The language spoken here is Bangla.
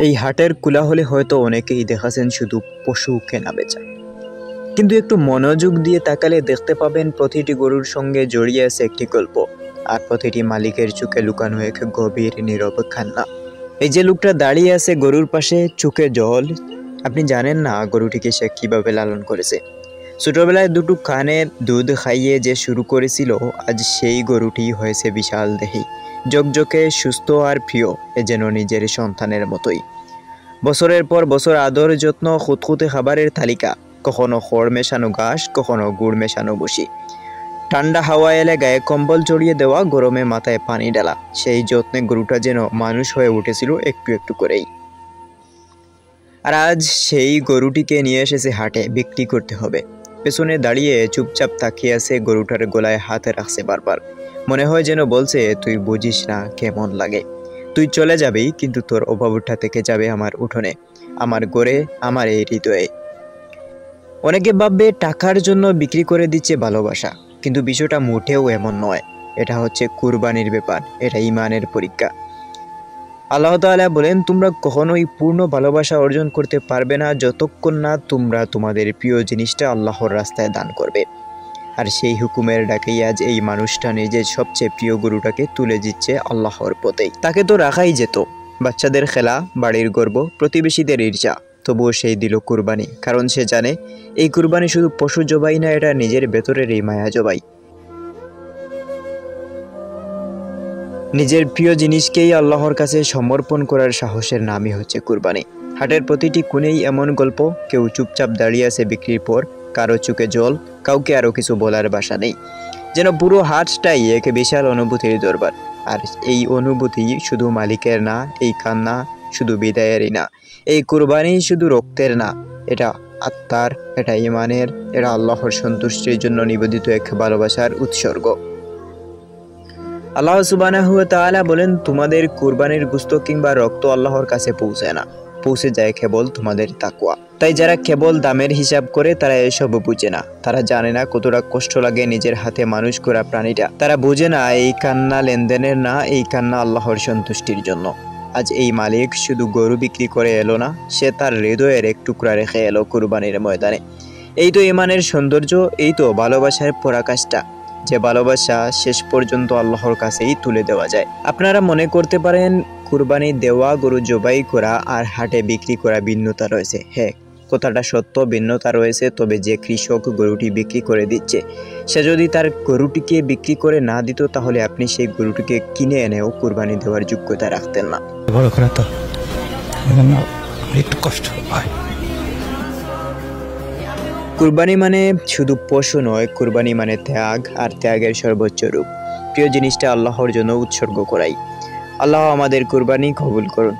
এই হাটের কোলাহলে হয়তো অনেকেই দেখেছেন শুধু পশু কেনা বেচা, কিন্তু একটু মনোযোগ দিয়ে তাকালে দেখতে পাবেন প্রতিটি গরুর সঙ্গে জড়িয়ে আছে একটি গল্প, আর প্রতিটি মালিকের চোখে লুকানো এক গভীর নীরব কান্না। এই যে লোকটা দাঁড়িয়ে আছে গরুর পাশে, চোখে জল, আপনি জানেন না গরুটিকে সে কিভাবে লালন করেছে। ছোটবেলায় দুটো কানে দুধ খাইয়ে যে শুরু করেছিল, আজ সেই গরুটি হয়েছে বিশাল দেহি, জকজকে, সুস্থ আর প্রিয়, এ যেন নিজের সন্তানের মতোই। বছরের পর বছর আদর যত্ন, খুঁতখুঁতে খাবারের তালিকা, কখনো খড় মেশানো ঘাস, কখনো গুড় মেশানো বসি, ঠান্ডা হাওয়া এলে গায়ে কম্বল জড়িয়ে দেওয়া, গরমে মাথায় পানি ডালা। সেই যত্নে গরুটা যেন মানুষ হয়ে উঠেছিল একটু একটু করেই। আর আজ সেই গরুটিকে নিয়ে এসেছে হাটে, বিক্রি করতে হবে। পেছনে দাঁড়িয়ে চুপচাপ তাকিয়ে আছে, গরুটার গলায় হাতে রাখছে বারবার। মনে হয় যেন বলছে, তুই বুঝিস না কেমন লাগে, তুই চলে যাবি কিন্তু তোর অভাবটা থেকে যাবে আমার উঠোনে, আমার গড়ে, আমার এই হৃদয়ে। অনেকে ভাববে টাকার জন্য বিক্রি করে দিচ্ছে ভালোবাসা, কিন্তু বিষয়টা মোটেও এমন নয়। এটা হচ্ছে কুরবানির ব্যাপার, এটা ঈমানের পরীক্ষা। আল্লাহ তাআলা বলেন, তোমরা কখনোই পূর্ণ ভালোবাসা অর্জন করতে পারবে না যতক্ষণ না তোমরা তোমাদের প্রিয় জিনিসটা আল্লাহর রাস্তায় দান করবে। আর সেই হুকুমের ডাকেই আজ এই মানুষটা নিজের সবচেয়ে প্রিয় গরুটাকে তুলে দিচ্ছে আল্লাহর পথেই। তাকে তো রাখাই যেত, বাচ্চাদের খেলা, বাড়ির গর্ব, প্রতিবেশীদের ঈর্ষা, তবুও সেই দিল কুরবানি, কারণ সে জানে এই কুরবানি শুধু পশু জবাই না, এটা নিজের ভেতরের এই মায়া জবাই। নিজের প্রিয় জিনিসকেই আল্লাহর কাছে সমর্পণ করার সাহসের নামই হচ্ছে কুরবানি। হাটের প্রতিটি কোণেই এমন গল্প, কেউ চুপচাপ দাঁড়িয়ে আছে বিক্রির পর, কারো চোখে জল, কাউকে আরও কিছু বলার ভাষা নেই। যেন পুরো হাটটাই এক বিশাল অনুভূতির দরবার। আর এই অনুভূতি শুধু মালিকের না, এই কান্না শুধু বিদায়েরই না, এই কুরবানি শুধু রক্তের না, এটা আত্মার, এটা ঈমানের, এটা আল্লাহর সন্তুষ্টির জন্য নিবেদিত এক ভালোবাসার উৎসর্গ। আল্লাহ সুবহানাহু ওয়া তাআলা বলেন, তোমাদের কুরবানির গোশত কিংবা রক্ত আল্লাহর কাছে পৌঁছায় না, পৌঁছে যায় কেবল তোমাদের তাকওয়া। তাই যারা কেবল দামের হিসাব করে তারা এসব বুঝে না, তারা জানে না কতটা কষ্ট লাগে নিজের হাতে মানুষ করা প্রাণীটা। তারা বুঝে না এই কান্না লেনদেনের না, এই কান্না আল্লাহর সন্তুষ্টির জন্য। আজ এই মালিক শুধু গরু বিক্রি করে এলো না, সে তার হৃদয়ের এক টুকরা রেখে এলো কুরবানির ময়দানে। এই তো ঈমানের সৌন্দর্য, এই তো ভালোবাসার পরাকাষ্ঠা, যে ভালোবাসা শেষ পর্যন্ত আল্লাহর কাছেই তুলে দেওয়া যায়। আপনারা মনে করতে পারেন কুরবানি দেওয়া, গরু জবাই করা আর হাটে বিক্রি করা ভিন্নতা রয়েছে। হ্যাঁ, কথাটা সত্য, ভিন্নতা রয়েছে। তবে যে কৃষক গরুটি বিক্রি করে দিচ্ছে, সে যদি তার গরুটিকে বিক্রি করে না দিত, তাহলে আপনি সেই গরুটিকে কিনে এনেও কুরবানি দেওয়ার যোগ্যতা রাখতেন না। বড় করে তো একটু কষ্ট হয়। কুরবানি মানে শুধু পশু নয়, কুরবানি মানে ত্যাগ, আর ত্যাগের সর্বোচ্চ রূপ প্রিয় জিনিসটা আল্লাহর জন্য উৎসর্গ করাই। আল্লাহ আমাদের কুরবানি কবুল করুন।